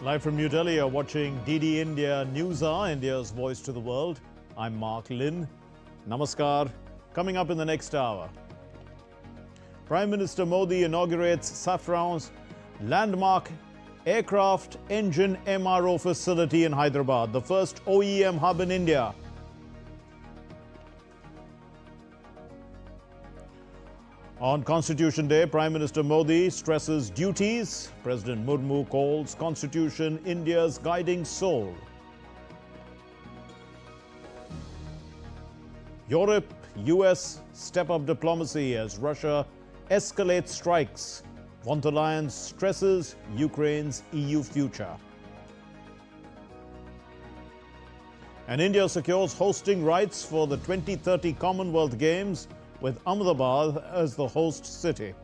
Live from New Delhi, you're watching DD India News Hour, India's voice to the world. I'm Mark Lynn. Namaskar. Coming up in the next hour, Prime Minister Modi inaugurates Safran's landmark aircraft engine MRO facility in Hyderabad, the first OEM hub in India. On Constitution Day, Prime Minister Modi stresses duties. President Murmu calls Constitution India's guiding soul. Europe, US step up diplomacy as Russia escalates strikes. Von der Leyen stresses Ukraine's EU future. And India secures hosting rights for the 2030 Commonwealth Games, with Ahmedabad as the host city.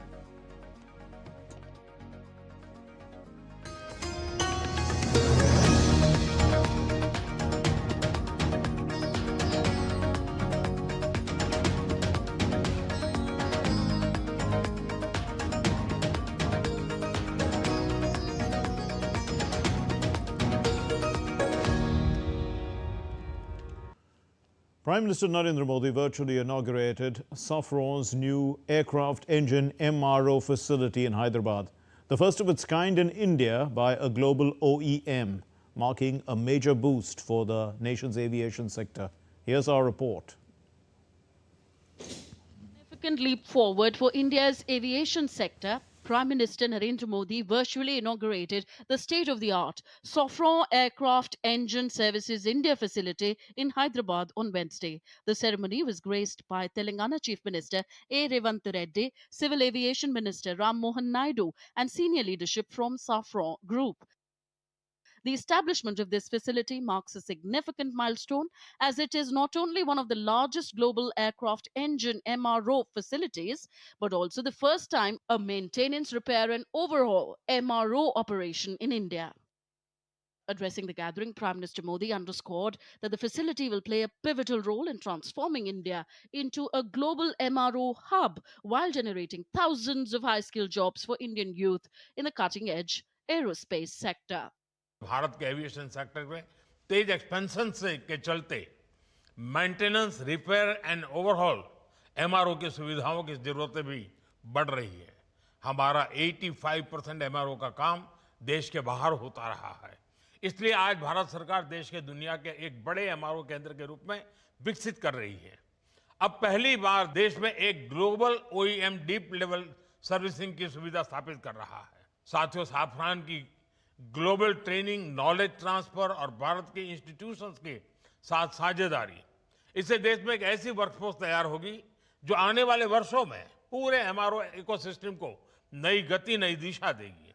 Prime Minister Narendra Modi virtually inaugurated Safran's new aircraft engine MRO facility in Hyderabad, the first of its kind in India by a global OEM, marking a major boost for the nation's aviation sector. Here's our report. Significant leap forward for India's aviation sector. Prime Minister Narendra Modi virtually inaugurated the state-of-the-art Safran Aircraft Engine Services India facility in Hyderabad on Wednesday. The ceremony was graced by Telangana Chief Minister A. Revant Reddy, Civil Aviation Minister Ram Mohan Naidu, and senior leadership from Safran Group. The establishment of this facility marks a significant milestone, as it is not only one of the largest global aircraft engine MRO facilities, but also the first time a maintenance, repair and overhaul MRO operation in India. Addressing the gathering, Prime Minister Modi underscored that the facility will play a pivotal role in transforming India into a global MRO hub while generating thousands of high-skilled jobs for Indian youth in the cutting-edge aerospace sector. Bharat के aviation sector में तेज expansion से के चलते maintenance, repair and overhaul MRO की सुविधाओं की जरूरतें भी बढ़ रही है। हमारा 85% एमआरओ का काम देश के बाहर होता रहा है। इसलिए आज भारत सरकार देश के दुनिया के एक बड़े एमआरओ केंद्र के रूप में विकसित कर रही है। अब पहली बार देश में एक global OEM deep level servicing की सुविधा स्थापित कर रहा है। साथियों, साफरान की ग्लोबल ट्रेनिंग, नॉलेज ट्रांसफर और भारत के इंस्टीट्यूशंस के साथ साझेदारी, इससे देश में एक ऐसी वर्कफोर्स तैयार होगी जो आने वाले वर्षों में पूरे एमआरओ इकोसिस्टम को नई गति, नई दिशा देगी।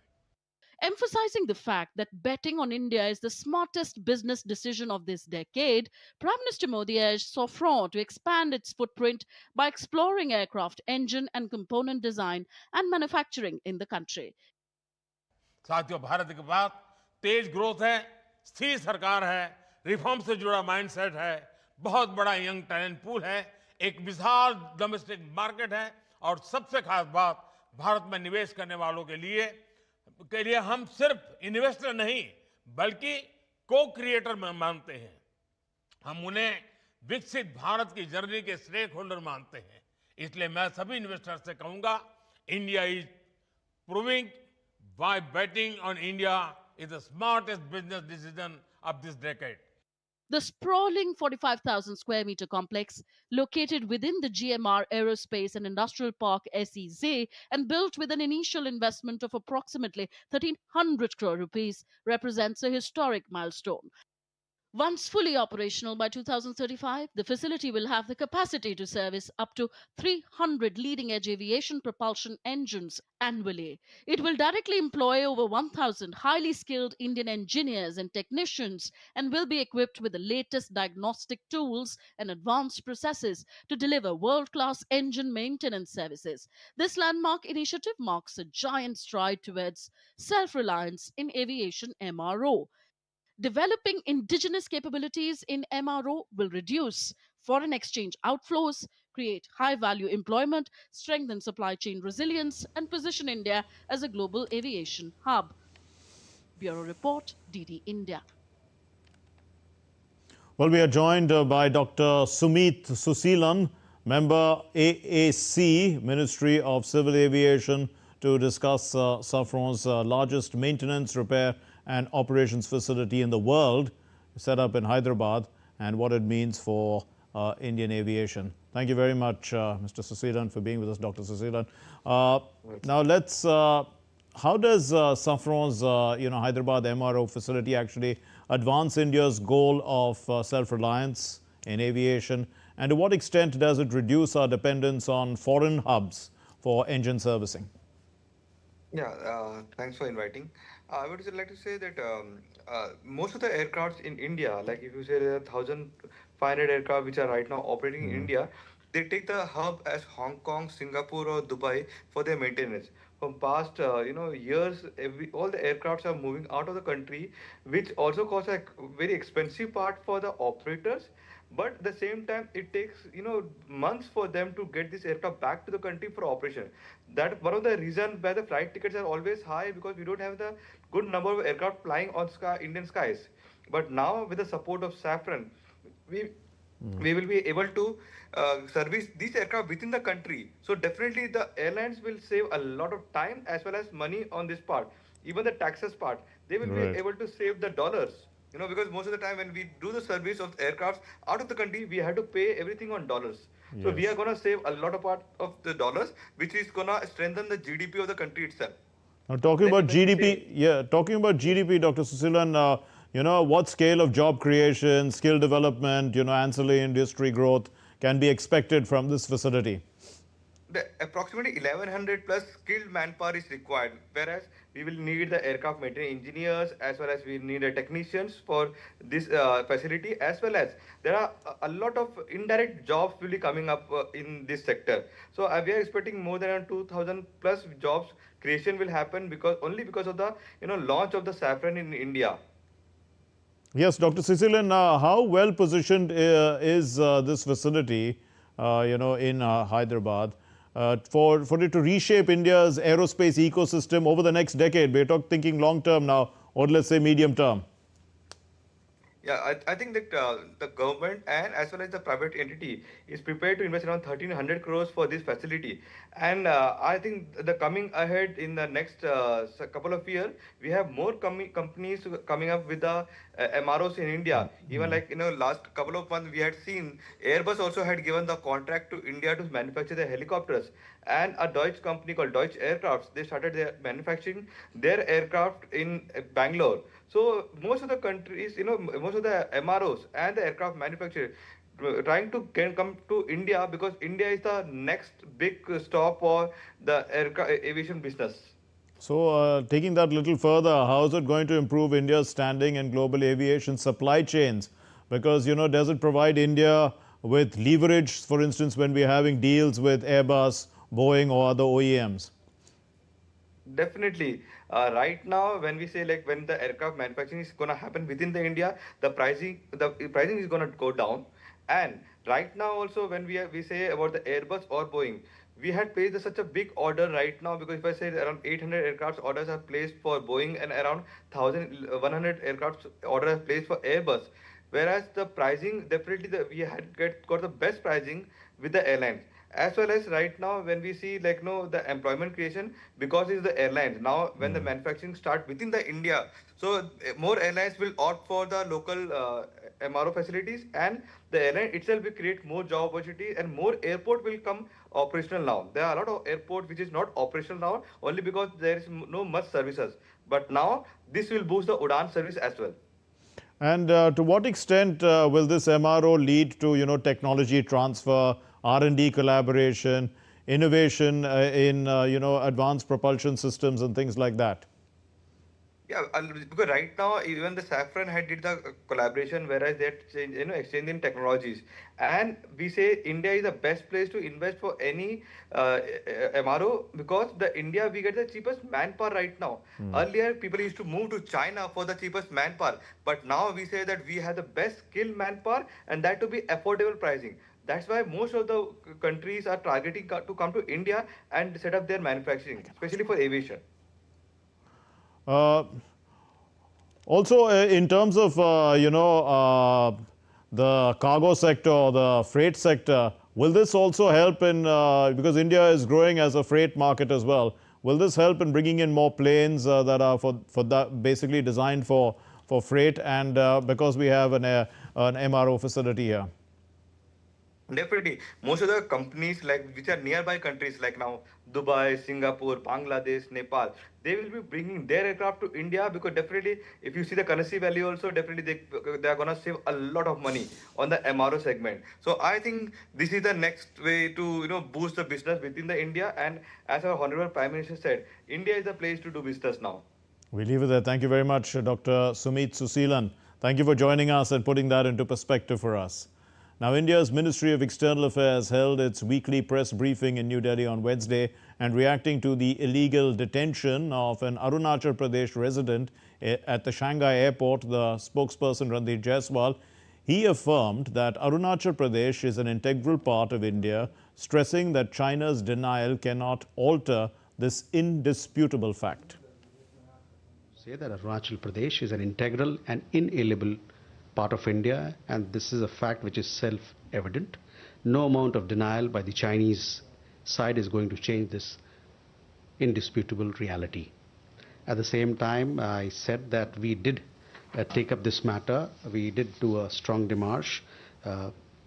Emphasizing the fact that betting on India is the smartest business decision of this decade, Prime Minister Modi urged Safran to expand its footprint by exploring aircraft engine and component design and manufacturing in the country. साथियों, भारत के पास तेज growth है, स्थिर सरकार है, reform से जुड़ा mindset है, बहुत बड़ा यंग टैलेंट पूल है, एक विशाल डोमेस्टिक मार्केट है और सबसे खास बात, भारत में निवेश करने वालों के लिए हम सिर्फ इन्वेस्टर नहीं बल्कि को क्रिएटर मानते हैं। हम उन्हें विकसित भारत की जर्नी के स्टेक होल्डर मानते हैं। इसलिए मैं सभी इन्वेस्टर से कहूंगा, India is proving why betting on India is the smartest business decision of this decade. The sprawling 45,000 square meter complex, located within the GMR Aerospace and Industrial Park SEZ and built with an initial investment of approximately 1,300 crore rupees, represents a historic milestone. Once fully operational by 2035, the facility will have the capacity to service up to 300 leading-edge aviation propulsion engines annually. It will directly employ over 1,000 highly skilled Indian engineers and technicians and will be equipped with the latest diagnostic tools and advanced processes to deliver world-class engine maintenance services. This landmark initiative marks a giant stride towards self-reliance in aviation MRO. Developing indigenous capabilities in MRO will reduce foreign exchange outflows, create high-value employment, strengthen supply chain resilience, and position India as a global aviation hub. Bureau Report, DD India. Well, we are joined by Dr. Sumit Susilan, member AAC, Ministry of Civil Aviation, to discuss Safran's largest maintenance, repair and operations facility in the world, set up in Hyderabad, and what it means for Indian aviation. Thank you very much, Mr. Susilan, for being with us, Dr. Susilan. Now, let's how does Safran's Hyderabad MRO facility actually advance India's goal of self-reliance in aviation, and to what extent does it reduce our dependence on foreign hubs for engine servicing? Yeah, thanks for inviting. I would like to say that most of the aircrafts in India, like if you say there are 1,500 aircraft which are right now operating in India, they take the hub as Hong Kong, Singapore, or Dubai for their maintenance. From past years, all the aircrafts are moving out of the country, which also costs a very expensive part for the operators, but at the same time it takes months for them to get this aircraft back to the country for operation. That one of the reasons why the flight tickets are always high, because we don't have the good number of aircraft flying on Indian skies. But now with the support of Safran, we we will be able to service these aircraft within the country. So definitely the airlines will save a lot of time as well as money on this part. Even the taxes part, they will be Right. able to save the dollars. Because most of the time when we do the service of aircrafts out of the country, we have to pay everything on dollars. So we are Yes. gonna save a lot of part of the dollars, which is gonna strengthen the GDP of the country itself. Now, talking Then about when we say GDP, yeah, talking about GDP, Dr. Susilan, what scale of job creation, skill development, ancillary industry growth can be expected from this facility? the approximately 1100 plus skilled manpower is required, whereas we will need the aircraft maintenance engineers as well as we need the technicians for this facility, as well as there are a lot of indirect jobs will be coming up in this sector. So we are expecting more than 2000 plus jobs creation will happen because of the launch of the saffron in India. Yes, Dr. Susilan, how well positioned is this facility, in Hyderabad, for it to reshape India's aerospace ecosystem over the next decade? We're thinking long term now, or let's say medium term. Yeah, I think that the government and as well as the private entity is prepared to invest around 1,300 crores for this facility. And I think the coming ahead in the next couple of years, we have more companies coming up with the MROs in India. Even like, last couple of months, we had seen Airbus also had given the contract to India to manufacture the helicopters. And a Deutsche company called Deutsche Aircrafts, they started their manufacturing their aircraft in Bangalore. So most of the countries, most of the MROs and the aircraft manufacturers trying to come to India, because India is the next big stop for the aviation business. So, taking that a little further, how is it going to improve India's standing in global aviation supply chains? Because, does it provide India with leverage, for instance, when we're having deals with Airbus, Boeing, or other OEMs? Definitely. Right now, when we say like when the aircraft manufacturing is gonna happen within the India, the pricing is gonna go down. And right now also when we say about the Airbus or Boeing, we had placed such a big order right now, because if I say around 800 aircraft orders are placed for Boeing and around 1,100 aircraft orders are placed for Airbus. Whereas the pricing definitely we had got the best pricing with the airlines, as well as right now when we see like the employment creation, because it's the airlines now when the manufacturing start within the India. So more airlines will opt for the local MRO facilities, and the airline itself will create more job opportunities, and more airport will come operational. Now there are a lot of airport which is not operational now, only because there is no much services, but now this will boost the Udan service as well. And to what extent will this MRO lead to, technology transfer, R&D collaboration, innovation in, advanced propulsion systems and things like that? Yeah, because right now even the Saffron had did the collaboration, whereas they're exchanging technologies, and we say India is the best place to invest for any MRO, because the India we get the cheapest manpower right now. Earlier people used to move to China for the cheapest manpower, but now we say that we have the best skilled manpower, and that to be affordable pricing. That's why most of the countries are targeting to come to India and set up their manufacturing, especially for aviation. Uh, Also, in terms of, the cargo sector or the freight sector, will this also help in, because India is growing as a freight market as well, will this help in bringing in more planes that are for that basically designed for freight, and because we have an MRO facility here? Definitely, most of the companies like which are nearby countries like now Dubai, Singapore, Bangladesh, Nepal, they will be bringing their aircraft to India because definitely, if you see the currency value also, definitely they are gonna save a lot of money on the MRO segment. So I think this is the next way to boost the business within the India. And as our Honorable Prime Minister said, India is the place to do business now. We leave it there. Thank you very much, Dr. Sumit Susilan. Thank you for joining us and putting that into perspective for us. Now, India's Ministry of External Affairs held its weekly press briefing in New Delhi on Wednesday, and reacting to the illegal detention of an Arunachal Pradesh resident at the Shanghai airport, the spokesperson Randeep Jaiswal, he affirmed that Arunachal Pradesh is an integral part of India, stressing that China's denial cannot alter this indisputable fact. Say that Arunachal Pradesh is an integral and inalienable part of India, and this is a fact which is self-evident. No amount of denial by the Chinese side is going to change this indisputable reality. At the same time, I said that we did take up this matter. We did do a strong démarche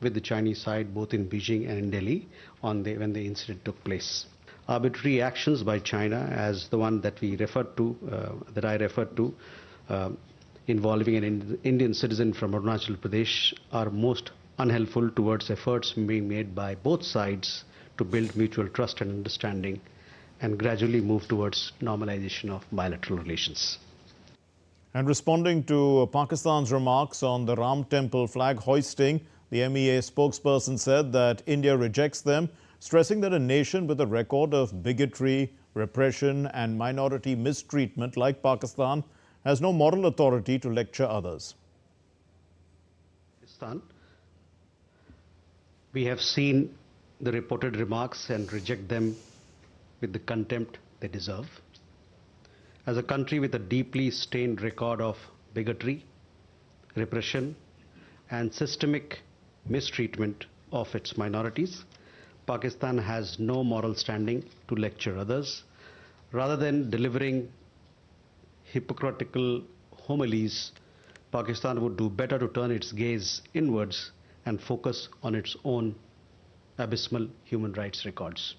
with the Chinese side, both in Beijing and in Delhi, when the incident took place. Arbitrary actions by China, as the one that we referred to, that I referred to, involving an Indian citizen from Arunachal Pradesh, are most unhelpful towards efforts being made by both sides to build mutual trust and understanding and gradually move towards normalization of bilateral relations. And responding to Pakistan's remarks on the Ram Temple flag hoisting, the MEA spokesperson said that India rejects them, stressing that a nation with a record of bigotry, repression and minority mistreatment like Pakistan has no moral authority to lecture others. We have seen the reported remarks and reject them with the contempt they deserve. As a country with a deeply stained record of bigotry, repression and systemic mistreatment of its minorities, Pakistan has no moral standing to lecture others. Rather than delivering hypocritical homilies, Pakistan would do better to turn its gaze inwards and focus on its own abysmal human rights records.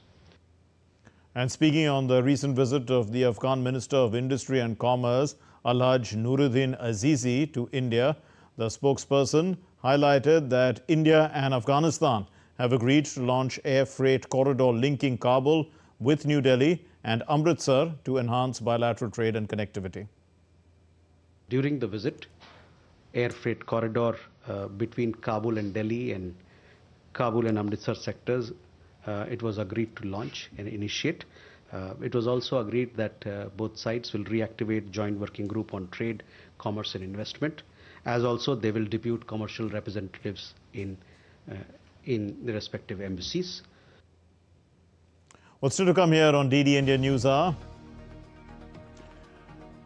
And speaking on the recent visit of the Afghan Minister of Industry and Commerce, Alhaj Nuruddin Azizi, to India, the spokesperson highlighted that India and Afghanistan have agreed to launch air freight corridor linking Kabul with New Delhi and Amritsar to enhance bilateral trade and connectivity. During the visit, air freight corridor between Kabul and Delhi and Kabul and Amritsar sectors, it was agreed to launch and initiate. It was also agreed that both sides will reactivate joint working group on trade, commerce and investment, as also they will depute commercial representatives in the respective embassies. What's still to come here on DD India News Hour?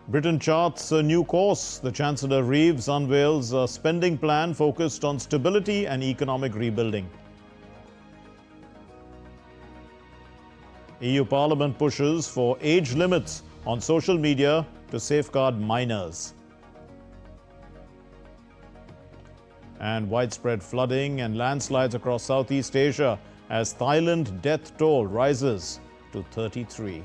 Britain charts a new course. The Chancellor Reeves unveils a spending plan focused on stability and economic rebuilding. EU Parliament pushes for age limits on social media to safeguard minors. And widespread flooding and landslides across Southeast Asia as Thailand death toll rises to 33.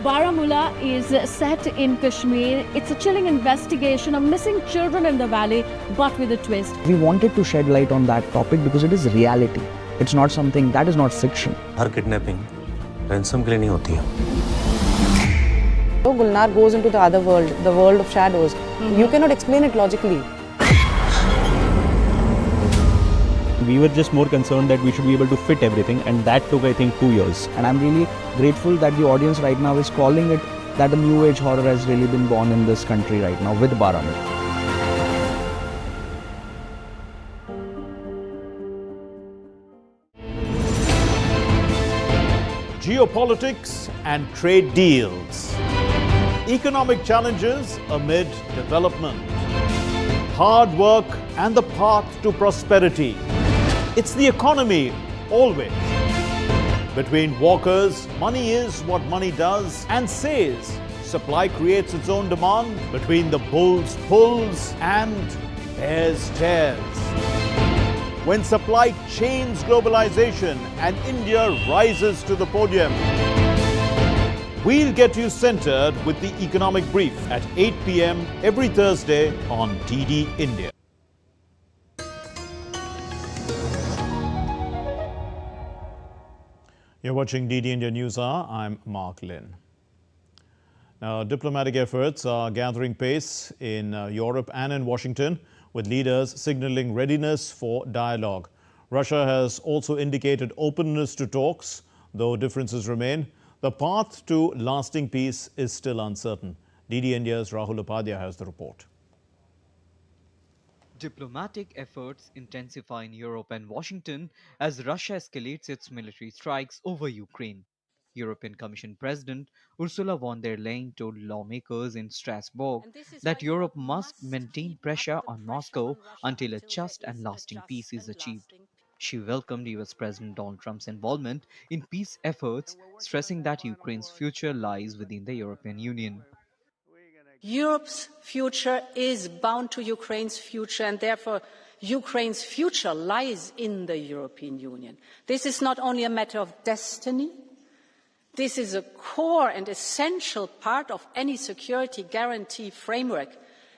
Baramulla is set in Kashmir. It's a chilling investigation of missing children in the valley, but with a twist. We wanted to shed light on that topic because it is reality. It's not something that is not fiction. Her kidnapping ransom के लिए नहीं होती है. So Gulnar goes into the other world, the world of shadows. You cannot explain it logically. We were just more concerned that we should be able to fit everything, and that took, I think, 2 years. And I'm really grateful that the audience right now is calling it that a new age horror has really been born in this country right now with Baramulla. geopolitics and trade deals, economic challenges amid development, hard work and the path to prosperity. It's the economy always. Between walkers, money is what money does and says. Supply creates its own demand. Between the bulls pulls and bears tears. When supply chains globalization and India rises to the podium. We'll get you centered with the economic brief at 8 p.m. every Thursday on DD India. You're watching DD India News Hour. I'm Mark Lynn. Now, diplomatic efforts are gathering pace in Europe and in Washington, with leaders signaling readiness for dialogue. Russia has also indicated openness to talks, though differences remain. The path to lasting peace is still uncertain. DD India's Rahul Upadhyay has the report. Diplomatic efforts intensify in Europe and Washington as Russia escalates its military strikes over Ukraine. European Commission President Ursula von der Leyen told lawmakers in Strasbourg that Europe must maintain pressure on Moscow until a just and lasting peace is achieved. She welcomed US President Donald Trump's involvement in peace efforts, stressing that Ukraine's future lies within the European Union. Europe's future is bound to Ukraine's future, and therefore Ukraine's future lies in the European Union. This is not only a matter of destiny. This is a core and essential part of any security guarantee framework,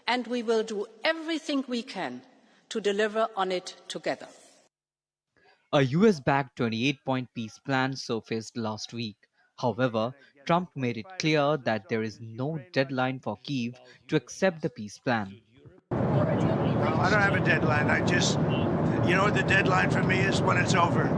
and we will do everything we can to deliver on it together. A US-backed 28-point peace plan surfaced last week. However, Trump made it clear that there is no deadline for Kyiv to accept the peace plan. I don't have a deadline. You know what the deadline for me is? When it's over.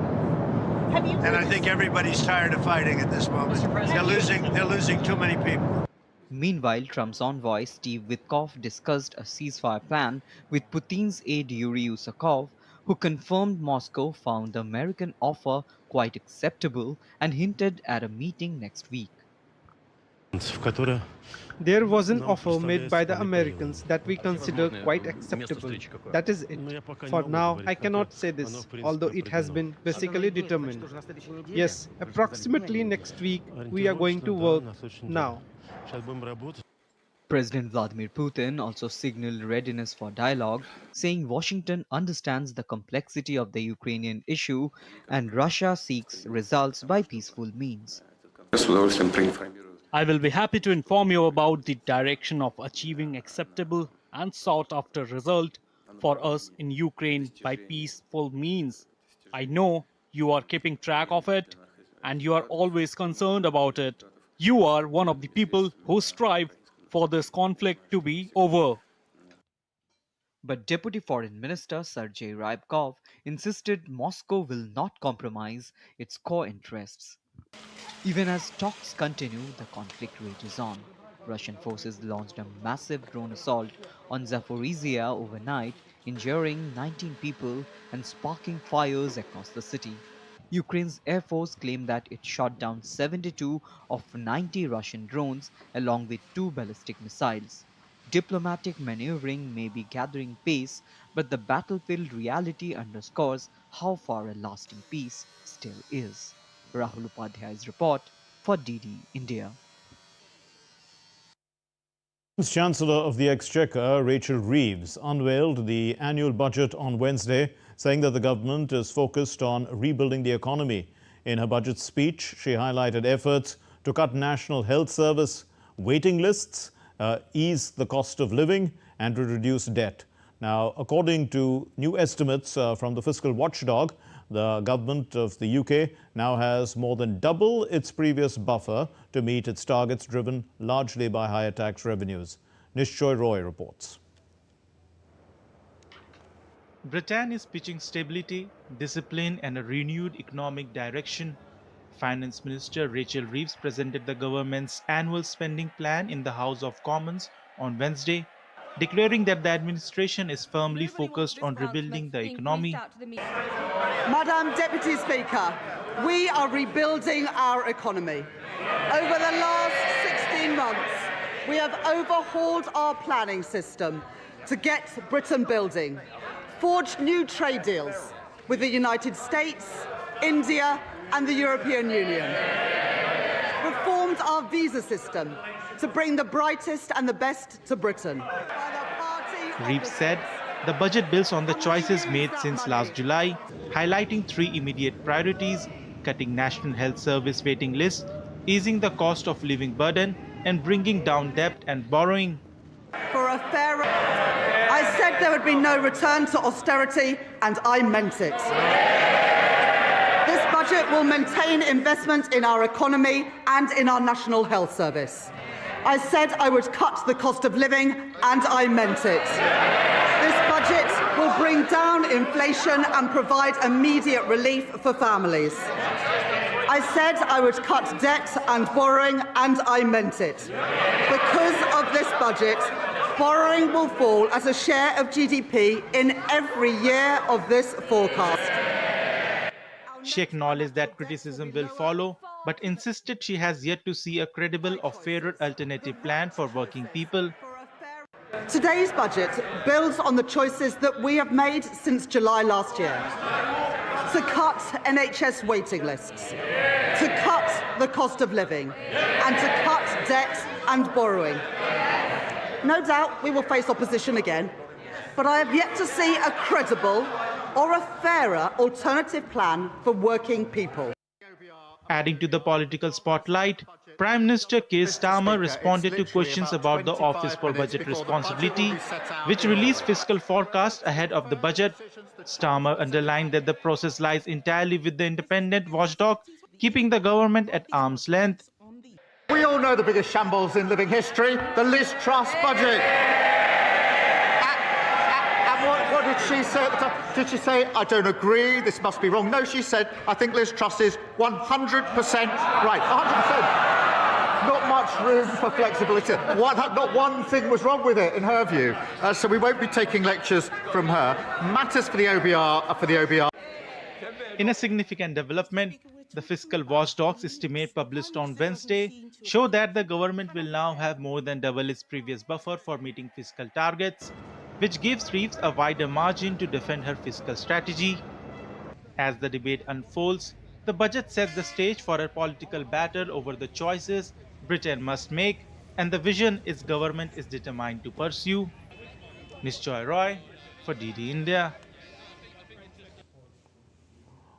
And I think everybody's tired of fighting at this moment. They're losing too many people. Meanwhile, Trump's envoy Steve Witkoff discussed a ceasefire plan with Putin's aide Yuri Usakov, who confirmed Moscow found the American offer quite acceptable and hinted at a meeting next week. There was an offer made by the Americans that we consider quite acceptable. That is it. For now, I cannot say this, although it has been basically determined. Yes, approximately next week, we are going to work now. President Vladimir Putin also signaled readiness for dialogue, saying Washington understands the complexity of the Ukrainian issue and Russia seeks results by peaceful means. I will be happy to inform you about the direction of achieving acceptable and sought-after result for us in Ukraine by peaceful means. I know you are keeping track of it and you are always concerned about it. You are one of the people who strive for this conflict to be over. But Deputy Foreign Minister Sergei Rybkov insisted Moscow will not compromise its core interests. Even as talks continue, the conflict rages on. Russian forces launched a massive drone assault on Zaporizhia overnight, injuring 19 people and sparking fires across the city. Ukraine's Air Force claimed that it shot down 72 of 90 Russian drones along with 2 ballistic missiles. Diplomatic maneuvering may be gathering pace, but the battlefield reality underscores how far a lasting peace still is. Rahul Upadhyay's report for DD India. Chancellor of the Exchequer, Rachel Reeves, unveiled the annual budget on Wednesday, saying that the government is focused on rebuilding the economy. In her budget speech, she highlighted efforts to cut National Health Service waiting lists, ease the cost of living, and to reduce debt. Now, according to new estimates from the fiscal watchdog, the government of the UK now has more than double its previous buffer to meet its targets, driven largely by higher tax revenues. Nishchoy Roy reports. Britain is pitching stability, discipline and a renewed economic direction. Finance Minister Rachel Reeves presented the government's annual spending plan in the House of Commons on Wednesday, declaring that the administration is firmly focused on rebuilding the economy. Madam Deputy Speaker, We are rebuilding our economy. Over the last 16 months, we have overhauled our planning system to get Britain building, forged new trade deals with the United States, India and the European Union, reformed our visa system to bring the brightest and the best to Britain. Reeves said the budget builds on the choices made since last July, highlighting 3 immediate priorities: cutting National Health Service waiting lists, easing the cost of living burden, and bringing down debt and borrowing. For a fairer, I said there would be no return to austerity, and I meant it. This budget will maintain investment in our economy and in our National Health Service. I said I would cut the cost of living, and I meant it. This budget will bring down inflation and provide immediate relief for families. I said I would cut debt and borrowing, and I meant it. Because of this budget, borrowing will fall as a share of GDP in every year of this forecast. She acknowledged that criticism will follow, but insisted she has yet to see a credible or fairer alternative plan for working people. Today's budget builds on the choices that we have made since July last year. To cut NHS waiting lists, to cut the cost of living, and to cut debt and borrowing. No doubt we will face opposition again, but I have yet to see a credible or a fairer alternative plan for working people. Adding to the political spotlight, Prime Minister Keir Starmer responded to questions about the Office for Budget Responsibility, which released fiscal forecast ahead of the budget. Starmer underlined that the process lies entirely with the independent watchdog, keeping the government at arm's length. We all know the biggest shambles in living history, the Liz Truss budget. And what did she say at the time? Did she say, I don't agree, this must be wrong? No, she said, I think Liz Truss is 100% right. 100%. Not much room for flexibility. Not one thing was wrong with it, in her view. So we won't be taking lectures from her. Matters for the OBR. In a significant development, the fiscal watchdog's estimate published on Wednesday show that the government will now have more than double its previous buffer for meeting fiscal targets, which gives Reeves a wider margin to defend her fiscal strategy. As the debate unfolds, the budget sets the stage for a political battle over the choices Britain must make and the vision its government is determined to pursue. Nishchoy Roy for DD India.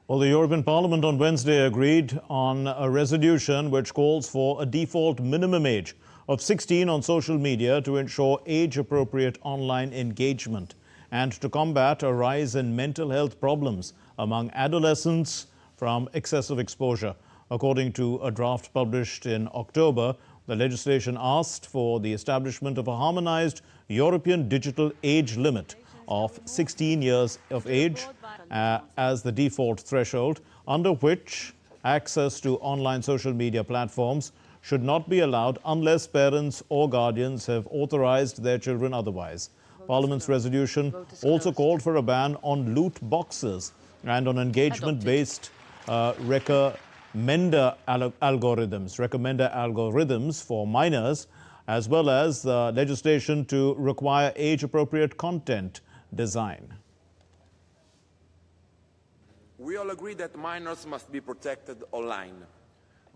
Well, the European Parliament on Wednesday agreed on a resolution which calls for a default minimum age of 16 on social media to ensure age-appropriate online engagement and to combat a rise in mental health problems among adolescents from excessive exposure. According to a draft published in October, the legislation asked for the establishment of a harmonized European digital age limit of 16 years of age as the default threshold, under which access to online social media platforms should not be allowed unless parents or guardians have authorized their children otherwise. Parliament's resolution also called for a ban on loot boxes and on engagement-based recommender algorithms for minors, as well as legislation to require age-appropriate content design. We all agree that minors must be protected online,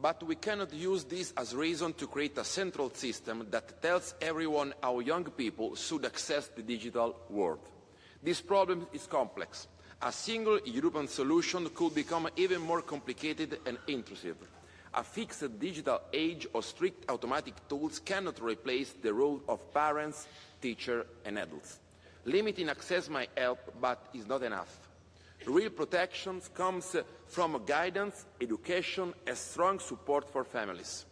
but we cannot use this as reason to create a central system that tells everyone how young people should access the digital world. This problem is complex. A single European solution could become even more complicated and intrusive. A fixed digital age or strict automatic tools cannot replace the role of parents, teachers and adults. Limiting access might help, but is not enough. Real protection comes from guidance, education and strong support for families.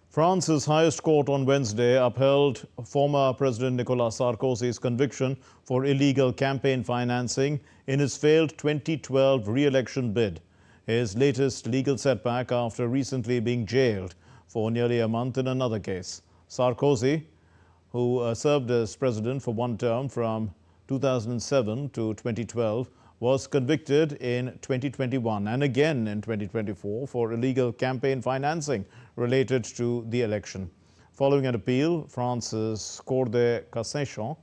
France's highest court on Wednesday upheld former President Nicolas Sarkozy's conviction for illegal campaign financing in his failed 2012 re-election bid, his latest legal setback after recently being jailed for nearly a month in another case. Sarkozy, who served as president for one term from 2007 to 2012, was convicted in 2021 and again in 2024 for illegal campaign financing related to the election. Following an appeal, France's Cour de Cassation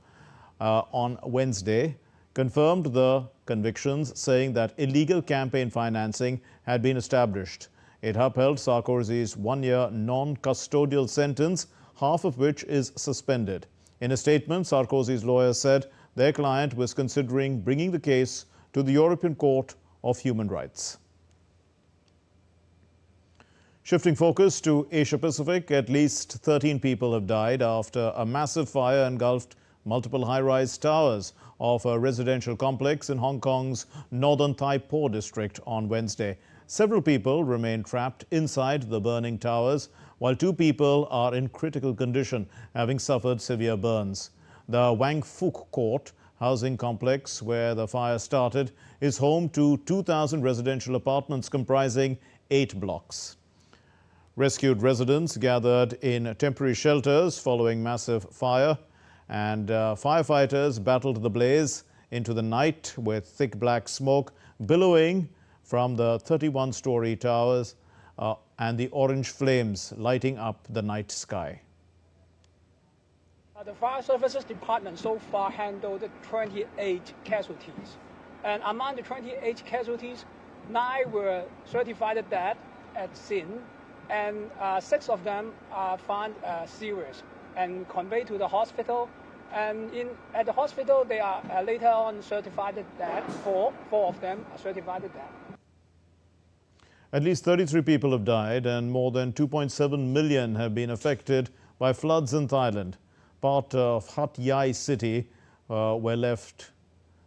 on Wednesday confirmed the convictions, saying that illegal campaign financing had been established. It upheld Sarkozy's one-year non-custodial sentence, half of which is suspended. In a statement, Sarkozy's lawyer said their client was considering bringing the case to the European Court of Human Rights. Shifting focus to Asia-Pacific, at least 13 people have died after a massive fire engulfed multiple high-rise towers of a residential complex in Hong Kong's northern Tai Po district on Wednesday. Several people remain trapped inside the burning towers, while 2 people are in critical condition, having suffered severe burns. The Wang Fuk Court housing complex, where the fire started, is home to 2,000 residential apartments comprising 8 blocks. Rescued residents gathered in temporary shelters following massive fire, and firefighters battled the blaze into the night with thick black smoke billowing from the 31-story towers and the orange flames lighting up the night sky. The Fire Services Department so far handled 28 casualties. And among the 28 casualties, 9 were certified dead at scene, and 6 of them are found serious and conveyed to the hospital. And at the hospital, they are later on certified dead. 4 of them are certified dead. At least 33 people have died and more than 2.7 million have been affected by floods in Thailand. Part of Hat Yai city were left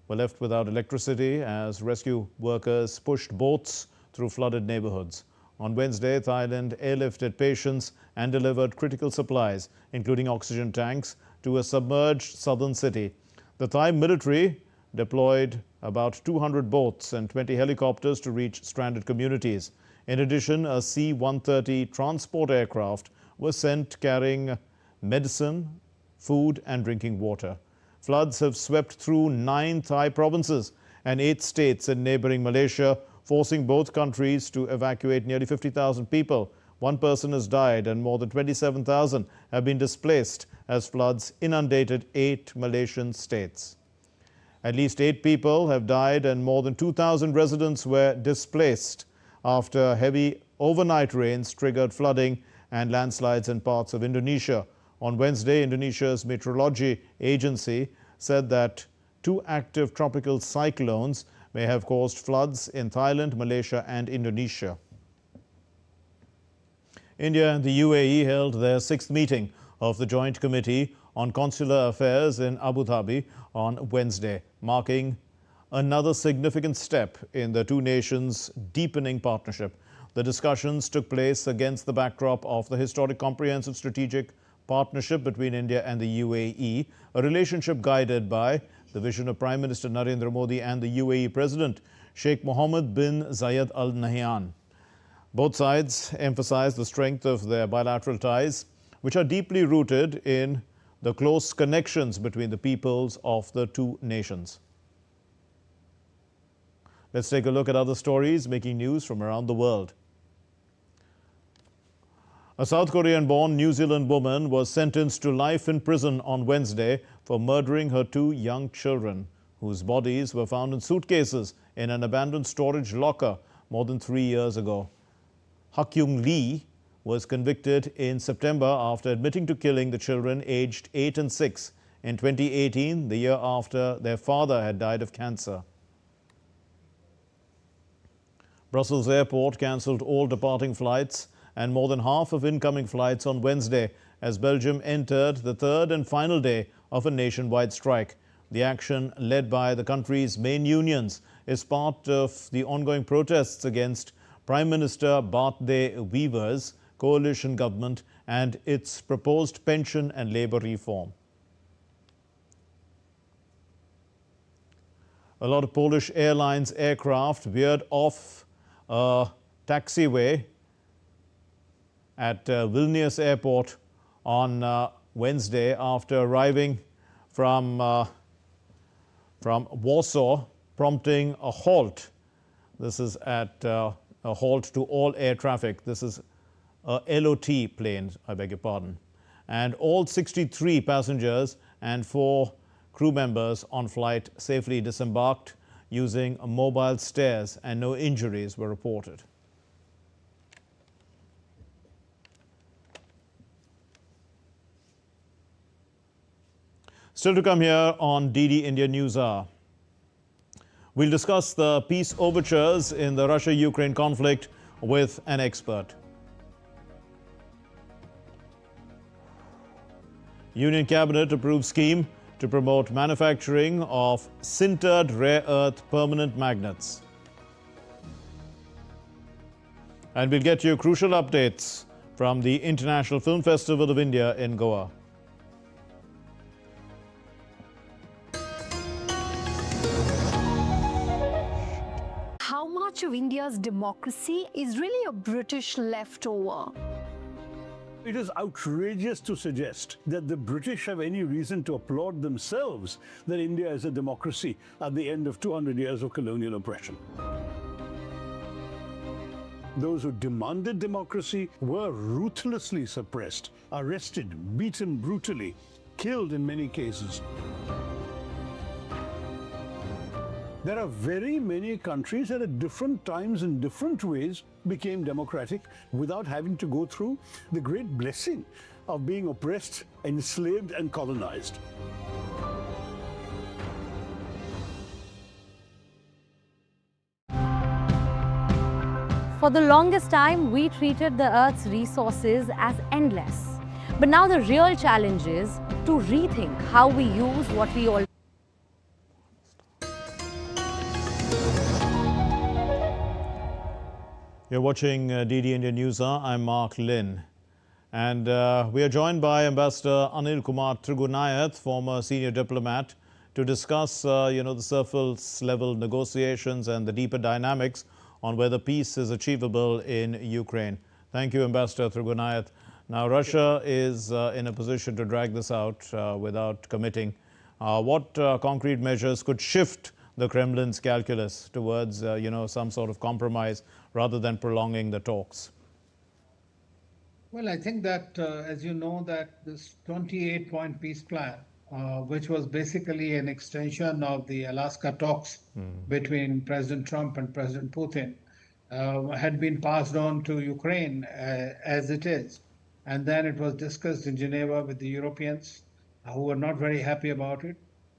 without electricity as rescue workers pushed boats through flooded neighborhoods. On Wednesday, Thailand airlifted patients and delivered critical supplies, including oxygen tanks, to a submerged southern city. The Thai military deployed about 200 boats and 20 helicopters to reach stranded communities. In addition, a C-130 transport aircraft was sent carrying medicine, food and drinking water. Floods have swept through 9 Thai provinces and 8 states in neighboring Malaysia, forcing both countries to evacuate nearly 50,000 people. 1 person has died and more than 27,000 have been displaced as floods inundated 8 Malaysian states. At least 8 people have died and more than 2,000 residents were displaced after heavy overnight rains triggered flooding and landslides in parts of Indonesia. On Wednesday, Indonesia's meteorology agency said that 2 active tropical cyclones may have caused floods in Thailand, Malaysia and Indonesia. India and the UAE held their 6th meeting of the Joint Committee on Consular Affairs in Abu Dhabi on Wednesday, marking another significant step in the 2 nations' deepening partnership. The discussions took place against the backdrop of the historic comprehensive strategic partnership between India and the UAE, a relationship guided by the vision of Prime Minister Narendra Modi and the UAE President Sheikh Mohammed bin Zayed Al Nahyan. Both sides emphasized the strength of their bilateral ties, which are deeply rooted in the close connections between the peoples of the 2 nations. Let's take a look at other stories making news from around the world. A South Korean-born New Zealand woman was sentenced to life in prison on Wednesday for murdering her 2 young children, whose bodies were found in suitcases in an abandoned storage locker more than 3 years ago. Hak-Kyung Lee was convicted in September after admitting to killing the children aged 8 and 6 in 2018, the year after their father had died of cancer. Brussels Airport cancelled all departing flights and more than half of incoming flights on Wednesday as Belgium entered the 3rd and final day of a nationwide strike. The action, led by the country's main unions, is part of the ongoing protests against Prime Minister Bart de Wever's coalition government and its proposed pension and labour reform. A lot of Polish Airlines aircraft veered off a taxiway at Vilnius Airport on Wednesday after arriving from Warsaw prompting a halt. This is at a halt to all air traffic. This is a LOT plane, I beg your pardon. And all 63 passengers and 4 crew members on flight safely disembarked using mobile stairs, and no injuries were reported. Still to come here on DD India News Hour. We'll discuss the peace overtures in the Russia-Ukraine conflict with an expert. Union Cabinet approved scheme to promote manufacturing of sintered rare earth permanent magnets. And we'll get you crucial updates from the International Film Festival of India in Goa. How much of India's democracy is really a British leftover? It is outrageous to suggest that the British have any reason to applaud themselves that India is a democracy at the end of 200 years of colonial oppression. Those who demanded democracy were ruthlessly suppressed, arrested, beaten brutally, killed in many cases. There are very many countries that at different times in different ways became democratic without having to go through the great blessing of being oppressed, enslaved, and colonized. For the longest time, we treated the Earth's resources as endless. But now the real challenge is to rethink how we use what we all. You're watching DD India News Hour. I'm Mark Lin. And we are joined by Ambassador Anil Kumar Trigunayat, former senior diplomat, to discuss, the surface level negotiations and the deeper dynamics on whether peace is achievable in Ukraine. Thank you, Ambassador Trigunayat. Now, Russia is in a position to drag this out without committing. What concrete measures could shift the Kremlin's calculus towards, some sort of compromise rather than prolonging the talks? Well, I think that, as you know, that this 28-point peace plan, which was basically an extension of the Alaska talks between President Trump and President Putin, had been passed on to Ukraine as it is. And then it was discussed in Geneva with the Europeans, who were not very happy about it.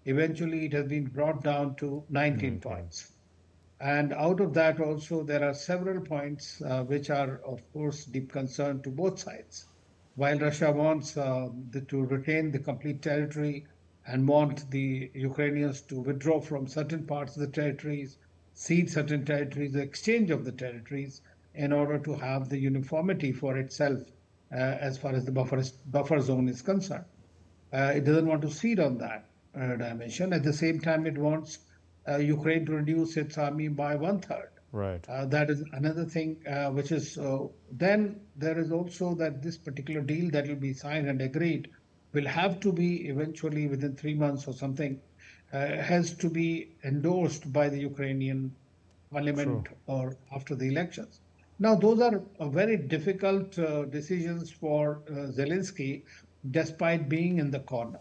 Eventually, it has been brought down to 19 points. And out of that also, there are several points which are, of course, deep concern to both sides. While Russia wants to retain the complete territory and want the Ukrainians to withdraw from certain parts of the territories, cede certain territories, the exchange of the territories, in order to have the uniformity for itself as far as the buffer zone is concerned. It doesn't want to cede on that dimension. At the same time, it wants Ukraine to reduce its army by 1/3. Right. That is another thing, which is then there is also that this particular deal that will be signed and agreed will have to be eventually within 3 months or something, has to be endorsed by the Ukrainian parliament or after the elections. Now, those are very difficult decisions for Zelensky, despite being in the corner.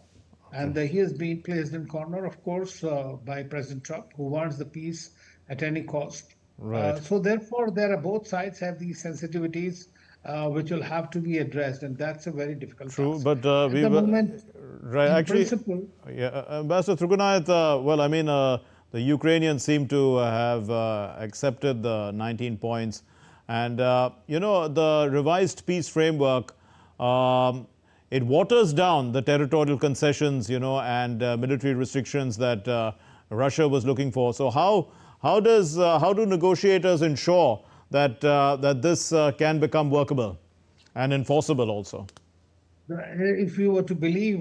And he has been placed in corner, of course, by President Trump, who wants the peace at any cost. Right. So therefore, both sides have these sensitivities which will have to be addressed, and that's a very difficult task. But At the moment, right, in actually, principle, Ambassador Trigunayat, the Ukrainians seem to have accepted the 19 points. And, the revised peace framework, it waters down the territorial concessions, and military restrictions that Russia was looking for. So how do negotiators ensure that this can become workable and enforceable also? if you were to believe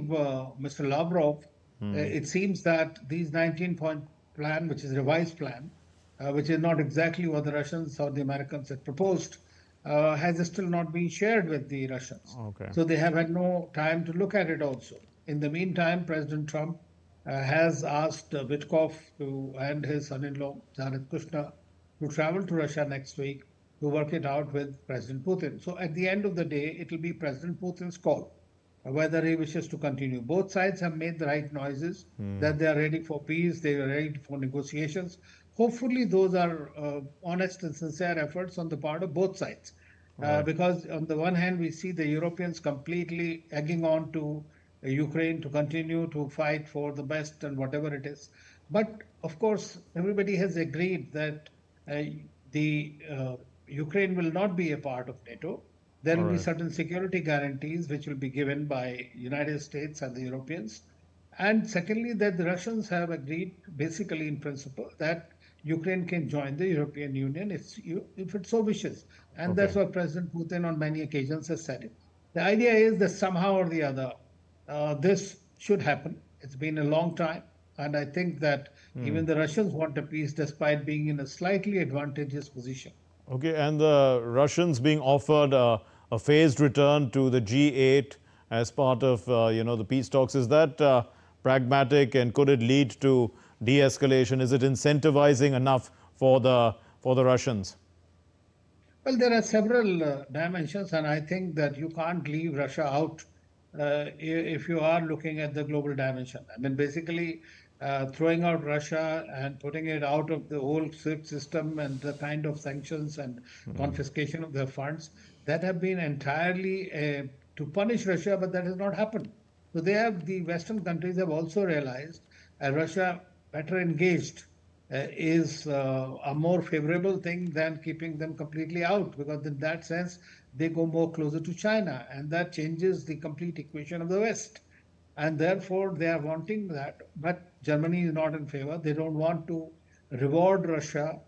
Mr. Lavrov, it seems that these 19-point plan, which is a revised plan, which is not exactly what the Russians or the Americans had proposed, has still not been shared with the Russians. Okay. So they have had no time to look at it also. In the meantime, President Trump has asked Witkoff and his son-in-law, Jared Kushner, to travel to Russia next week to work it out with President Putin. So at the end of the day, it will be President Putin's call whether he wishes to continue. Both sides have made the right noises that they are ready for peace, they are ready for negotiations. Hopefully, those are honest and sincere efforts on the part of both sides. Because on the one hand, we see the Europeans completely egging on to Ukraine to continue to fight for the best and whatever it is. But of course, everybody has agreed that Ukraine will not be a part of NATO. There will be certain security guarantees which will be given by United States and the Europeans. And secondly, that the Russians have agreed, basically in principle, that Ukraine can join the European Union if it so wishes. And that's what President Putin on many occasions has said it. The idea is that somehow or the other, this should happen. It's been a long time. And I think that even the Russians want a peace despite being in a slightly advantageous position. Okay, and the Russians being offered a phased return to the G8 as part of, the peace talks. Is that pragmatic, and could it lead to de-escalation? Is it incentivizing enough for the Russians? Well, there are several dimensions, and I think that you can't leave Russia out if you are looking at the global dimension. I mean, basically, throwing out Russia and putting it out of the whole SWIFT system and the kind of sanctions and confiscation of their funds that have been entirely to punish Russia, but that has not happened. So the Western countries have also realized Russia better engaged is a more favorable thing than keeping them completely out, because in that sense, they go more closer to China, and that changes the complete equation of the West. And therefore, they are wanting that. But Germany is not in favor. They don't want to reward Russia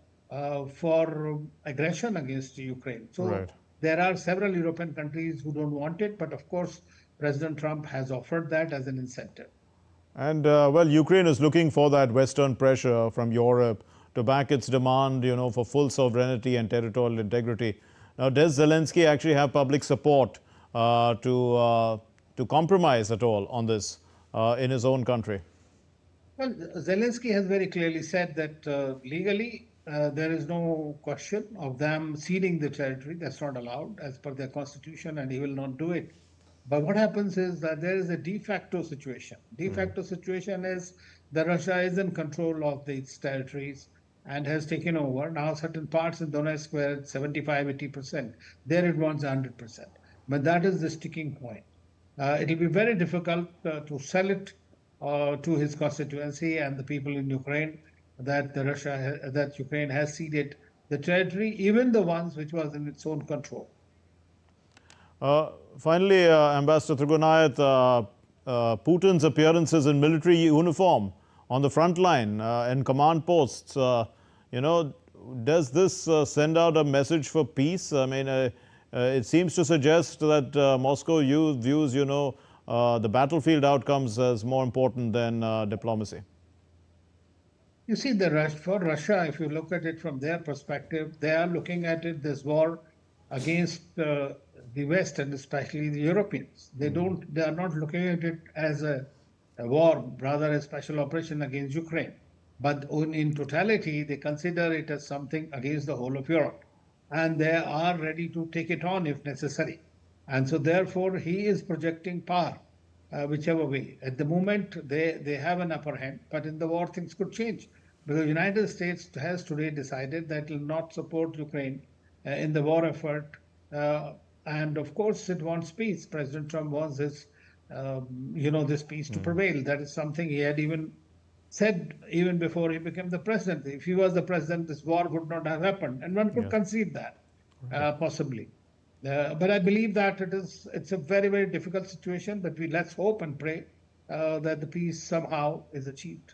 for aggression against Ukraine. So there are several European countries who don't want it. But of course, President Trump has offered that as an incentive. And, well, Ukraine is looking for that Western pressure from Europe to back its demand, for full sovereignty and territorial integrity. Now, does Zelensky actually have public support to compromise at all on this in his own country? Well, Zelensky has very clearly said that legally there is no question of them ceding the territory. That's not allowed as per their constitution, and he will not do it. But what happens is that there is a de facto situation. De facto situation is that Russia is in control of these territories and has taken over. Now, certain parts in Donetsk were 75–80%. There it wants 100%. But that is the sticking point. It will be very difficult to sell it to his constituency and the people in Ukraine that Ukraine has ceded the territory, even the ones which was in its own control. Finally, Ambassador Trigunayat, Putin's appearances in military uniform on the front line and command posts, does this send out a message for peace? I mean, it seems to suggest that Moscow views, the battlefield outcomes as more important than diplomacy. You see, for Russia, if you look at it from their perspective, they are looking at it, this war against the West and especially the Europeans. They are not looking at it as a war, rather a special operation against Ukraine. But in totality, they consider it as something against the whole of Europe. And they are ready to take it on if necessary. And so therefore, he is projecting power, whichever way. At the moment, they have an upper hand, but in the war, things could change. Because the United States has today decided that it will not support Ukraine in the war effort. And of course, it wants peace. President Trump wants this, this peace to prevail. That is something he had even said even before he became the president. If he was the president, this war would not have happened. And one could concede that, possibly. But I believe that it's a very, very difficult situation, but let's hope and pray that the peace somehow is achieved.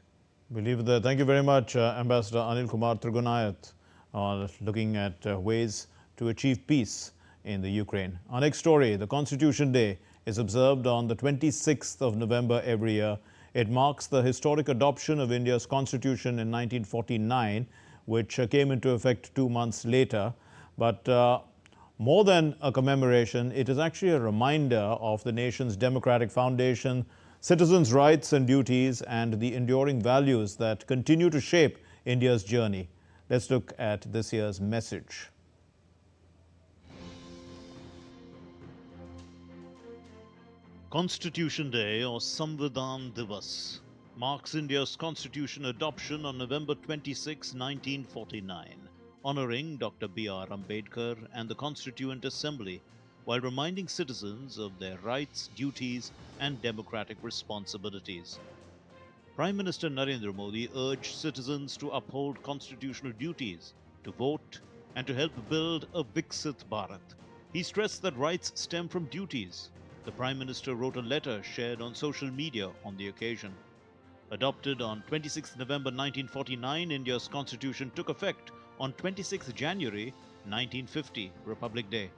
Believe that. Thank you very much, Ambassador Anil Kumar Trigunayat, looking at ways to achieve peace in the Ukraine. Our next story, the Constitution Day, is observed on the 26th of November every year. It marks the historic adoption of India's constitution in 1949, which came into effect 2 months later. But more than a commemoration, it is actually a reminder of the nation's democratic foundation, citizens' rights and duties, and the enduring values that continue to shape India's journey. Let's look at this year's message. Constitution Day, or Samvidhan Divas, marks India's constitution adoption on November 26, 1949, honouring Dr. B.R. Ambedkar and the Constituent Assembly, while reminding citizens of their rights, duties and democratic responsibilities. Prime Minister Narendra Modi urged citizens to uphold constitutional duties, to vote and to help build a Viksit Bharat. He stressed that rights stem from duties. The Prime Minister wrote a letter shared on social media on the occasion. Adopted on 26 November 1949, India's constitution took effect on 26 January 1950, Republic Day.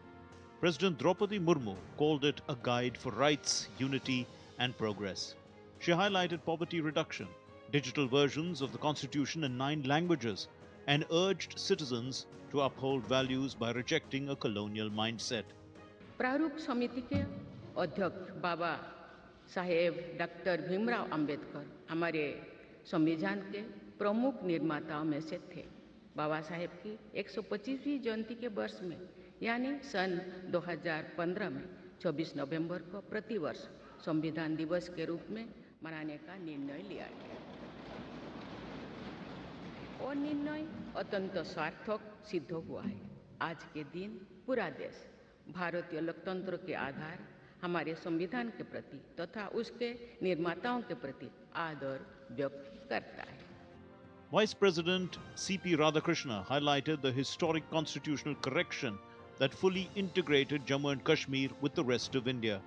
President Draupadi Murmu called it a guide for rights, unity and progress. She highlighted poverty reduction, digital versions of the constitution in 9 languages, and urged citizens to uphold values by rejecting a colonial mindset. प्रारूप समिति के अध्यक्ष Baba Saheb doctor Bhimrao Ambedkar हमारे संविधान के प्रमुख निर्माताओं में से थे। बाबा साहेब की 125वीं जयंती के वर्ष में यानी सन 2015 में 24 नवंबर को प्रतिवर्ष संविधान दिवस के रूप में मनाने का निर्णय लिया गया। और निर्णय अत्यंत सार्थक सिद्ध हुआ है। आज के दिन पूरा देश भारतीय लोकतंत्र के आधार हमारे संविधान के प्रति तथा उसके निर्माताओं के प्रति आदर व्यक्त करता है। Vice President C.P. Radhakrishna highlighted the historic constitutional correction that fully integrated Jammu and Kashmir with the rest of India.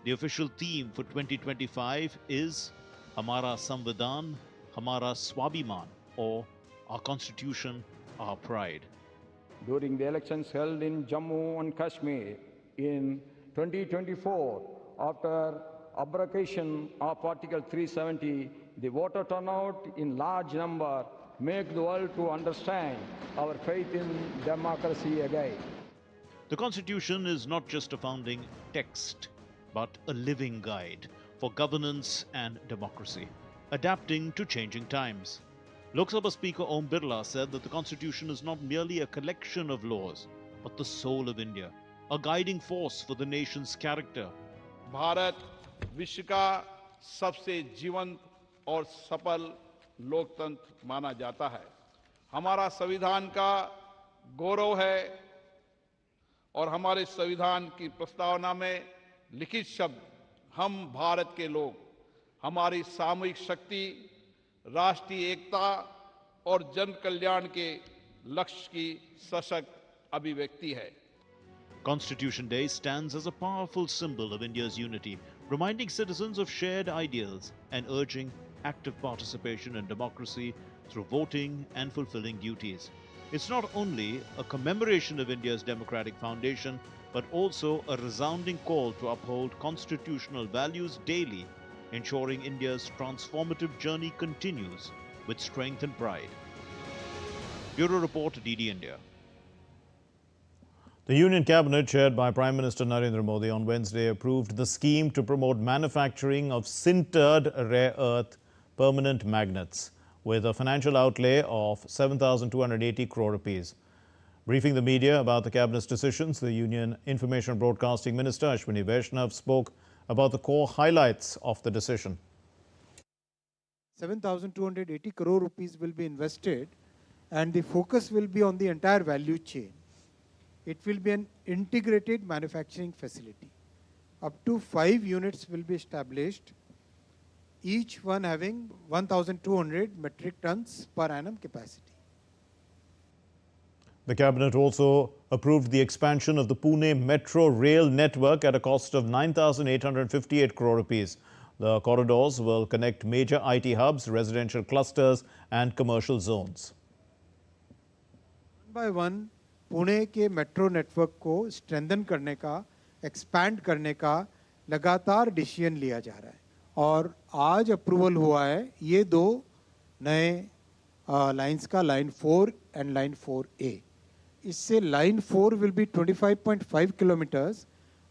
The official theme for 2025 is Hamara Samvidhan, Hamara Swabhiman, or Our Constitution, Our Pride. During the elections held in Jammu and Kashmir in 2024, after abrogation of Article 370, the voter turnout in large number make the world to understand our faith in democracy again. The Constitution is not just a founding text, but a living guide for governance and democracy, adapting to changing times. Lok Sabha Speaker Om Birla said that the Constitution is not merely a collection of laws, but the soul of India, a guiding force for the nation's character. Bharat विश्व का सबसे जीवंत और सफल लोकतंत्र माना जाता है। हमारा संविधान का गौरव है और हमारे संविधान की प्रस्तावना में लिखित शब्द हम भारत के लोग, हमारी सामूहिक शक्ति, राष्ट्रीय एकता और जन कल्याण के लक्ष्य की सशक्त अभिव्यक्ति है। Constitution Day stands as a powerful symbol of India's unity, reminding citizens of shared ideals and urging active participation in democracy through voting and fulfilling duties. It's not only a commemoration of India's democratic foundation, but also a resounding call to uphold constitutional values daily, ensuring India's transformative journey continues with strength and pride. Bureau Report, DD India. The Union Cabinet, chaired by Prime Minister Narendra Modi, on Wednesday approved the scheme to promote manufacturing of sintered rare earth permanent magnets with a financial outlay of 7,280 crore rupees. Briefing the media about the Cabinet's decisions, the Union Information and Broadcasting Minister Ashwini Vaishnav spoke about the core highlights of the decision. 7,280 crore rupees will be invested, and the focus will be on the entire value chain. It will be an integrated manufacturing facility. Up to 5 units will be established, each one having 1,200 metric tons per annum capacity. The Cabinet also approved the expansion of the Pune Metro Rail network at a cost of 9,858 crore rupees. The corridors will connect major IT hubs, residential clusters and commercial zones. One by one, Pune के metro network को strengthen करने का, expand करने का लगातार decision लिया जा रहा है और आज अप्रूवल हुआ है ये 2 नए लाइंस का, लाइन 4 एंड लाइन 4A. इससे line 4 will be 25.5 kilometers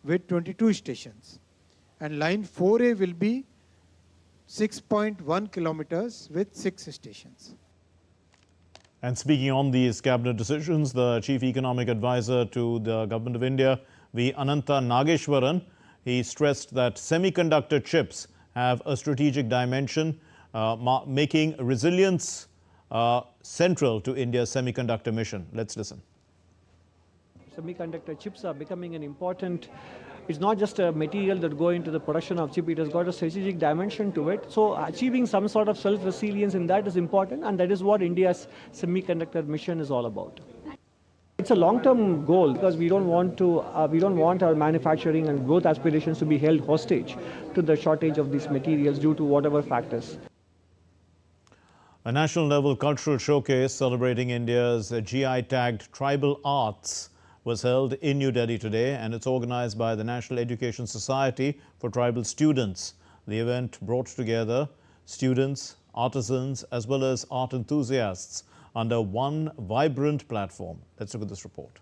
with 22 stations and line 4A will be 6.1 kilometers with 6 stations. And speaking on these cabinet decisions, the Chief Economic Advisor to the Government of India, V. Anantha Nageshwaran, he stressed that semiconductor chips have a strategic dimension, making resilience central to India's semiconductor mission. Let's listen. Semiconductor chips are becoming an important, it's not just a material that go into the production of chip, it has got a strategic dimension to it. So achieving some sort of self-resilience in that is important, and that is what India's semiconductor mission is all about. It's a long-term goal because we don't want our manufacturing and growth aspirations to be held hostage to the shortage of these materials due to whatever factors. A national-level cultural showcase celebrating India's GI-tagged tribal arts was held in New Delhi today, and it's organized by the National Education Society for Tribal Students. The event brought together students, artisans, as well as art enthusiasts under one vibrant platform. Let's look at this report.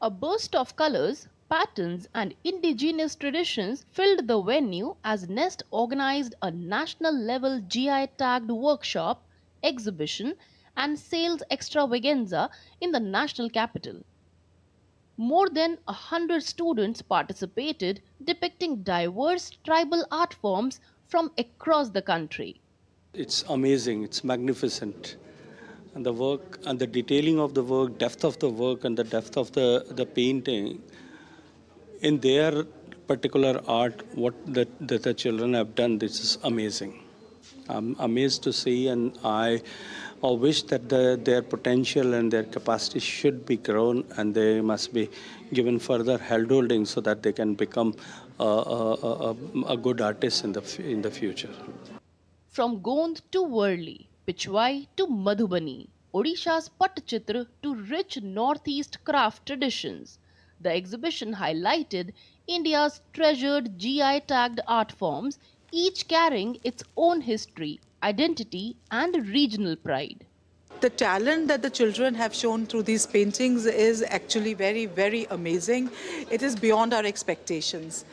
A burst of colors, patterns and indigenous traditions filled the venue as Nest organized a national-level GI-tagged workshop, exhibition and sales extravaganza in the national capital. More than 100 students participated, depicting diverse tribal art forms from across the country. It's amazing, it's magnificent. And the work and the detailing of the work, depth of the work and the depth of the painting, in their particular art, what the children have done, this is amazing. I'm amazed to see, and I wish that their potential and their capacity should be grown, and they must be given further handholding so that they can become a good artist in the future. From Gond to Worli, Pichwai to Madhubani, Odisha's Pattachitra to rich northeast craft traditions, the exhibition highlighted India's treasured GI-tagged art forms, each carrying its own history, identity and regional pride. The talent that the children have shown through these paintings is actually very, very amazing. It is beyond our expectations.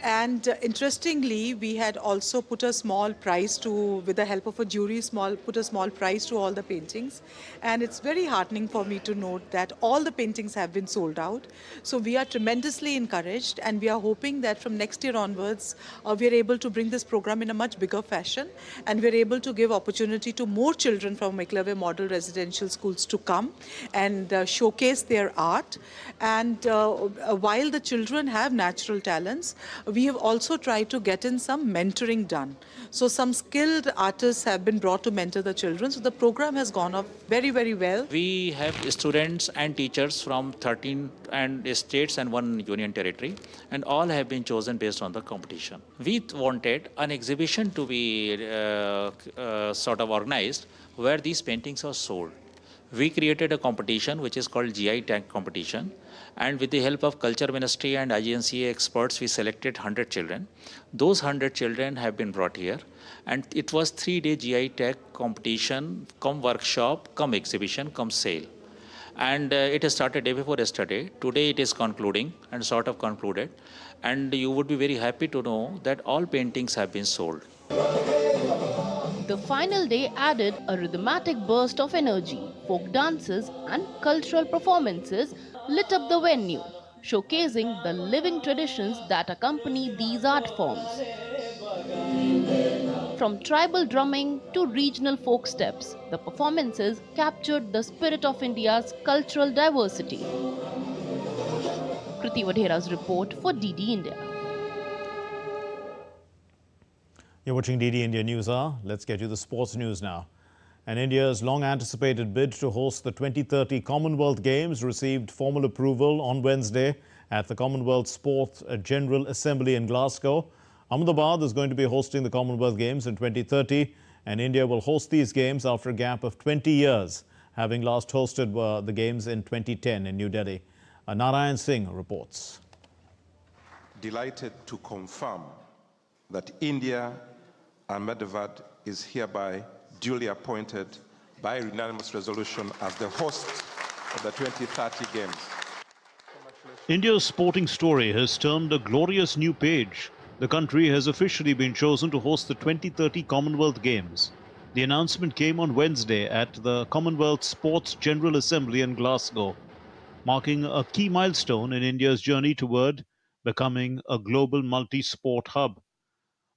And interestingly, we had also put a small prize with the help of a jury, put a small prize to all the paintings. And it's very heartening for me to note that all the paintings have been sold out. So we are tremendously encouraged, and we are hoping that from next year onwards, we are able to bring this program in a much bigger fashion, and we are able to give opportunity to more children from Eklavya Model Residential Schools to come and showcase their art. And while the children have natural talents, we have also tried to get in some mentoring done. So some skilled artists have been brought to mentor the children. So the program has gone off very, very well. We have students and teachers from 13 states and 1 union territory, and all have been chosen based on the competition. We wanted an exhibition to be sort of organized where these paintings are sold. We created a competition which is called GI Tag competition, and with the help of Culture Ministry and IGNCA experts, we selected 100 children. Those 100 children have been brought here, and it was 3-day GI Tag competition, come workshop, come exhibition, come sale. And it has started day before yesterday. Today it is concluding and sort of concluded, and you would be very happy to know that all paintings have been sold. The final day added a rhythmatic burst of energy. Folk dances and cultural performances lit up the venue, showcasing the living traditions that accompany these art forms. From tribal drumming to regional folk steps, the performances captured the spirit of India's cultural diversity. Kriti Vadhera's report for DD India. You're watching DD India News Hour. Let's get you the sports news now. And India's long-anticipated bid to host the 2030 Commonwealth Games received formal approval on Wednesday at the Commonwealth Sports General Assembly in Glasgow. Ahmedabad is going to be hosting the Commonwealth Games in 2030, and India will host these games after a gap of 20 years, having last hosted the games in 2010 in New Delhi. Narayan Singh reports. Delighted to confirm that India Ahmedabad is hereby duly appointed by unanimous resolution as the host of the 2030 Games. India's sporting story has turned a glorious new page the country has officially been chosen to host the 2030 Commonwealth Games. The announcement came on Wednesday at the Commonwealth Sports General Assembly in Glasgow, marking a key milestone in India's journey toward becoming a global multi-sport hub.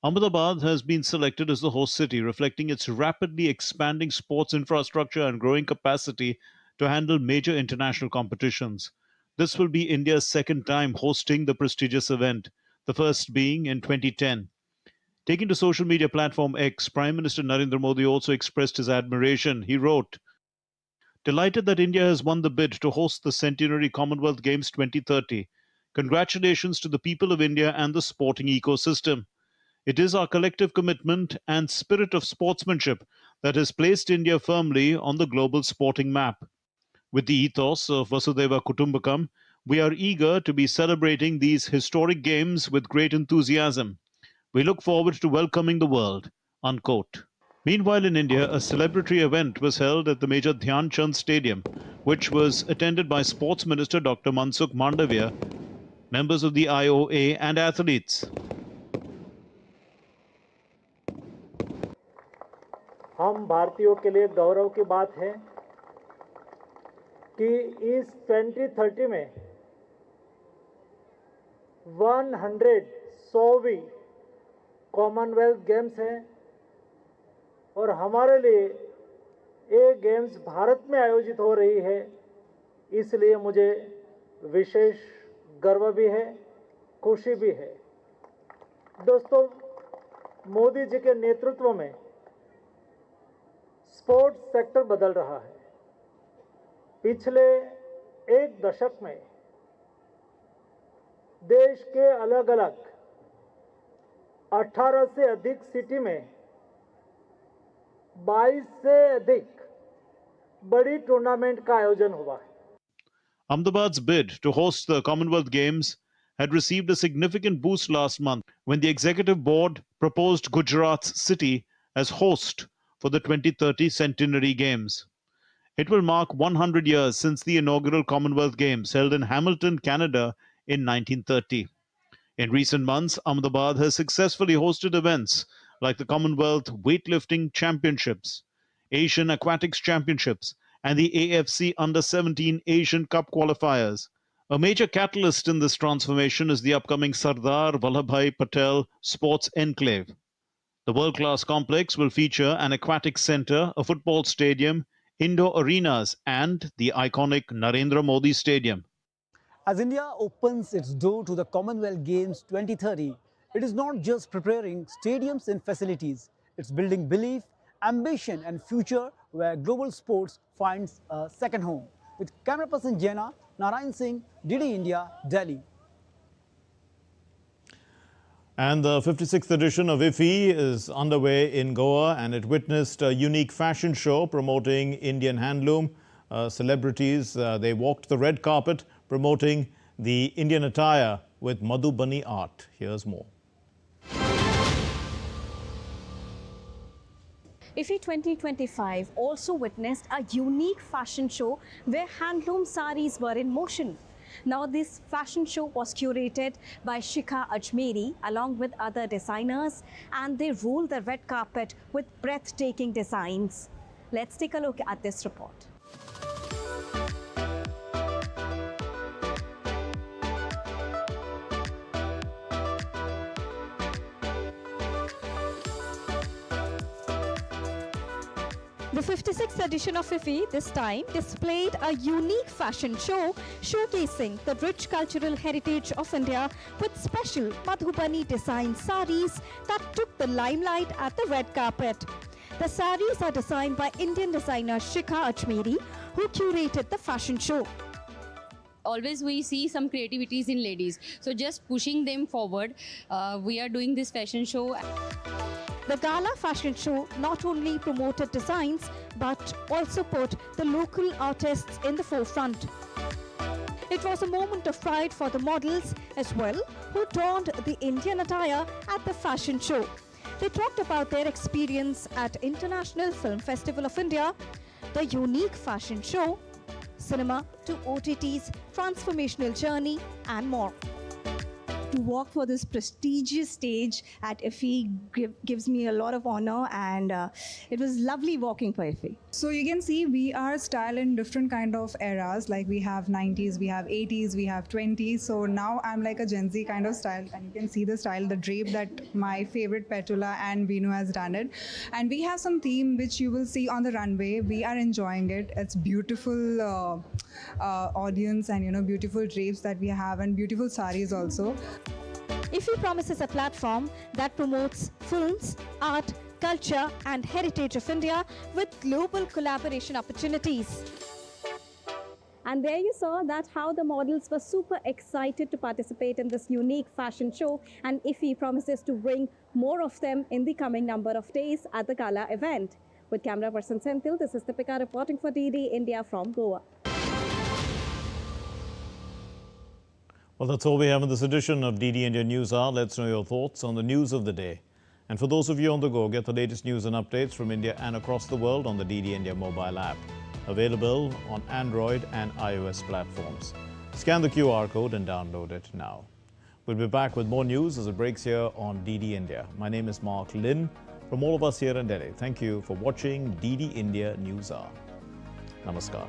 Ahmedabad has been selected as the host city, reflecting its rapidly expanding sports infrastructure and growing capacity to handle major international competitions. This will be India's second time hosting the prestigious event, the first being in 2010. Taking to social media platform X, Prime Minister Narendra Modi also expressed his admiration. He wrote, "Delighted that India has won the bid to host the Centenary Commonwealth Games 2030. Congratulations to the people of India and the sporting ecosystem. It is our collective commitment and spirit of sportsmanship that has placed India firmly on the global sporting map. With the ethos of Vasudhaiva Kutumbakam, we are eager to be celebrating these historic games with great enthusiasm. We look forward to welcoming the world." Unquote. Meanwhile, in India, a celebratory event was held at the Major Dhyan Chand Stadium, which was attended by Sports Minister Dr. Mansukh Mandavia, members of the IOA and athletes. हम भारतीयों के लिए गौरव की बात है कि इस 2030 में 100वीं कॉमनवेल्थ गेम्स हैं और हमारे लिए ये गेम्स भारत में आयोजित हो रही है, इसलिए मुझे विशेष गर्व भी है, खुशी भी है। दोस्तों, मोदी जी के नेतृत्व में स्पोर्ट्स सेक्टर बदल रहा है। पिछले एक दशक में देश के अलग-अलग 18 से अधिक सिटी में 22 से अधिक बड़ी टूर्नामेंट का आयोजन हुआ है। Ahmedabad's bid to host the Commonwealth Games had received a significant boost last month when the executive board proposed Gujarat's city as host for the 2030 Centenary Games. It will mark 100 years since the inaugural Commonwealth Games held in Hamilton, Canada in 1930. In recent months, Ahmedabad has successfully hosted events like the Commonwealth Weightlifting Championships, Asian Aquatics Championships, and the AFC Under-17 Asian Cup qualifiers. A major catalyst in this transformation is the upcoming Sardar Vallabhbhai Patel Sports Enclave. The world-class complex will feature an aquatic center, a football stadium, indoor arenas, and the iconic Narendra Modi Stadium. As India opens its door to the Commonwealth Games 2030, it is not just preparing stadiums and facilities, it's building belief, ambition and future where global sports finds a second home. With camera person Jena, Narayan Singh, DD India, Delhi. And the 56th edition of IFFI is underway in Goa, and it witnessed a unique fashion show promoting Indian handloom. Celebrities, they walked the red carpet promoting the Indian attire with Madhubani art. Here's more. IFFI 2025 also witnessed a unique fashion show where handloom saris were in motion. Now, this fashion show was curated by Shikha Ajmeri along with other designers, and they ruled the red carpet with breathtaking designs. Let's take a look at this report. The 56th edition of IFFI this time displayed a unique fashion show showcasing the rich cultural heritage of India with special Madhubani design saris that took the limelight at the red carpet. The saris are designed by Indian designer Shikha Ajmeri, who curated the fashion show. Always we see some creativities in ladies, so just pushing them forward, we are doing this fashion show. The Gala fashion show not only promoted designs but also put the local artists in the forefront. It was a moment of pride for the models as well, who donned the Indian attire at the fashion show. They talked about their experience at International Film Festival of India, the unique fashion show, cinema to OTT's transformational journey and more. To walk for this prestigious stage at IFFI gives me a lot of honor, and it was lovely walking for IFFI. So you can see we are styled in different kind of eras, like we have 90s, we have 80s, we have 20s. So now I'm like a Gen Z kind of style, and you can see the style, the drape that my favorite Petula and Vinu has done it. And we have some theme which you will see on the runway. We are enjoying it. It's beautiful audience and beautiful drapes that we have, and beautiful saris also. IFFI promises a platform that promotes films, art, culture and heritage of India with global collaboration opportunities. And there you saw that how the models were super excited to participate in this unique fashion show, and IFFI promises to bring more of them in the coming number of days at the gala event. With camera person Senthil, this is Deepika reporting for DD India from Goa. Well, that's all we have in this edition of DD India News Hour. Let's know your thoughts on the news of the day. And for those of you on the go, get the latest news and updates from India and across the world on the DD India mobile app. Available on Android and iOS platforms. Scan the QR code and download it now. We'll be back with more news as it breaks here on DD India. My name is Mark Lin. From all of us here in Delhi, thank you for watching DD India News Hour. Namaskar.